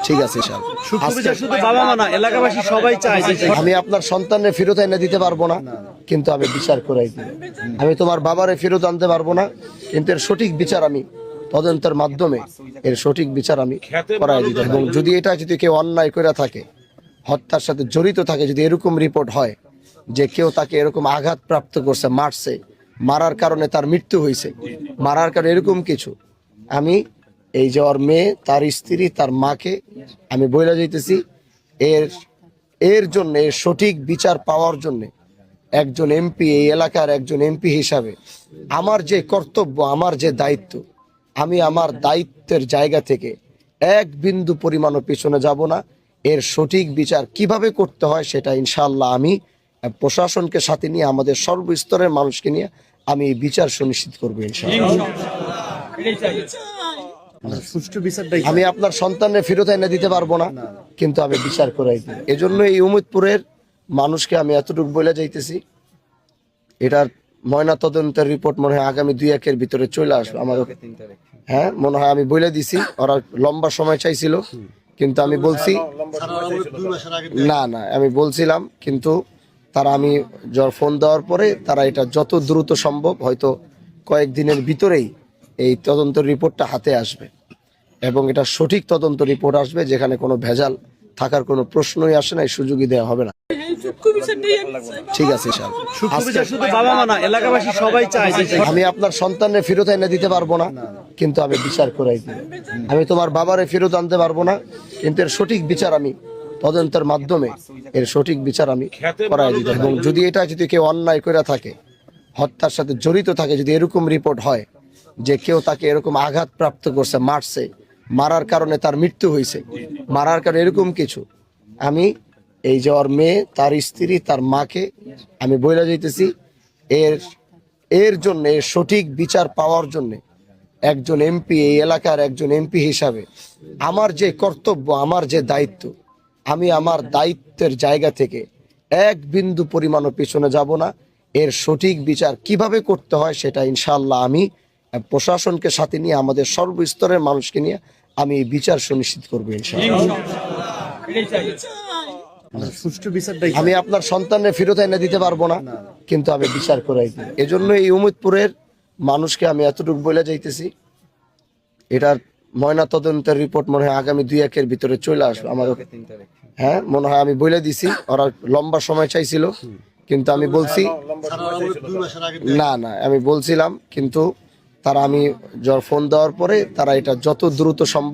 ঠিক আছে শুধু বাবা মা না, এলাকাবাসী সবাই চায় যে আমি আপনার সন্তানের ফেরত এনে দিতে পারবো না, কিন্তু আমি বিচার করাই দিব। আমি তোমার বাবারে ফেরত আনতে পারবো না, কিন্তু এর সঠিক বিচার আমি তদন্তের মাধ্যমে এর সঠিক বিচার আমি করাই দিব। এবং যদি কেউ অন্যায় করে থাকে, হত্যার সাথে জড়িত থাকে, যদি এরকম রিপোর্ট হয় যে কেউ তাকে এরকম আঘাত প্রাপ্ত করছে, মারছে, মারার কারণে তার মৃত্যু হয়েছে, মারার কারণে এরকম কিছু, আমি এই যে ওর মেয়ে, তার স্ত্রী, তার মাকে আমি বইলা যাইতেছি, এর জন্য এর সঠিক বিচার পাওয়ার জন্য একজন এমপি, এই এলাকার একজন এমপি হিসাবে আমার যে কর্তব্য, আমার যে দায়িত্ব, আমি আমার দায়িত্বের জায়গা থেকে এক বিন্দু পরিমাণও পিছনে যাব না। এর সঠিক বিচার কিভাবে করতে হয় সেটা ইনশাআল্লাহ আমি প্রশাসনকে সাথে নিয়ে, আমাদের সর্বস্তরের মানুষকে নিয়ে আমি এই বিচার সুনিশ্চিত করবো ইনশাআল্লাহ। আমি আপনার সন্তানের ফেরত এনে দিতে পারবো না, কিন্তু আমি বিচার করাই দিব। এজন্য এই উম্মতপুরের মানুষকে আমি এতটুকু বলে যাইতেছি, এটার ময়না তদন্তের রিপোর্ট মনে হয় আগামী 2-1 ভিতরে চলে আসবে আমাদের। হ্যাঁ, মনে হয় আমি বলে দিছি। ওরা লম্বা সময় চাইছিল, কিন্তু আমি বলছি না, আমি বলছিলাম, কিন্তু তারা, আমি ফোন দেওয়ার পরে তারা এটা যত দ্রুত সম্ভব, হয়তো কয়েকদিনের ভিতরেই এই তদন্ত রিপোর্টটা হাতে আসবে, এবং এটা সঠিক তদন্ত রিপোর্ট আসবে, যেখানে কোনো ভেজাল থাকার কোনো প্রশ্নই আসে না, এই সুযোগই দেওয়া হবে না। ঠিক আছে শুধু বাবা মা না, এলাকাবাসী সবাই চায় যে আমি আপনার সন্তানের ফেরত এনে দিতে পারবো না, কিন্তু আমি বিচার করাই দিব। আমি তোমার বাবারে ফেরত আনতে পারবো না, কিন্তু এর সঠিক বিচার আমি তদন্তের মাধ্যমে এর সঠিক বিচার আমি করাই দিব। এবং যদি কেউ অন্যায় করে থাকে, হত্যার সাথে জড়িত থাকে, যদি এরকম রিপোর্ট হয় যে কেউ তাকে এরকম আঘাত প্রাপ্ত করছে, মারছে, মারার কারণে তার মৃত্যু হয়েছে, মারার কারণে এরকম কিছু, আমি এই যে ওর মেয়ে, তার স্ত্রী, তার মাকে আমি বইলা যাইতেছি, এর জন্য এর সঠিক বিচার পাওয়ার জন্য একজন এমপি, এই এলাকার একজন এমপি হিসাবে আমার যে কর্তব্য, আমার যে দায়িত্ব, আমি আমার দায়িত্বের জায়গা থেকে এক বিন্দু পরিমাণও পিছনে যাব না। এর সঠিক বিচার কিভাবে করতে হয় সেটা ইনশাআল্লাহ আমি প্রশাসনকে সাথে নিয়ে, আমাদের সর্বস্তরের মানুষকে নিয়ে আমি এই বিচার সুনিশ্চিত করবো ইনশাআল্লাহ। আমি আপনার সন্তানের ফেরত এনে দিতে পারবো না, কিন্তু আমি বিচার করাই দিব। এজন্য এই উম্মতপুরের মানুষকে আমি এতটুকু বলে যাইতেছি, এটার ময়না তদন্তের রিপোর্ট মনে হয় আগামী 2-1 ভিতরে চলে আসবে আমাদের। হ্যাঁ, মনে হয় আমি বলে দিছি। ওরা লম্বা সময় চাইছিল, কিন্তু আমি বলছি না, আমি বলছিলাম, কিন্তু তারা, আমি ফোন দেওয়ার পরে তারা এটা যত দ্রুত সম্ভব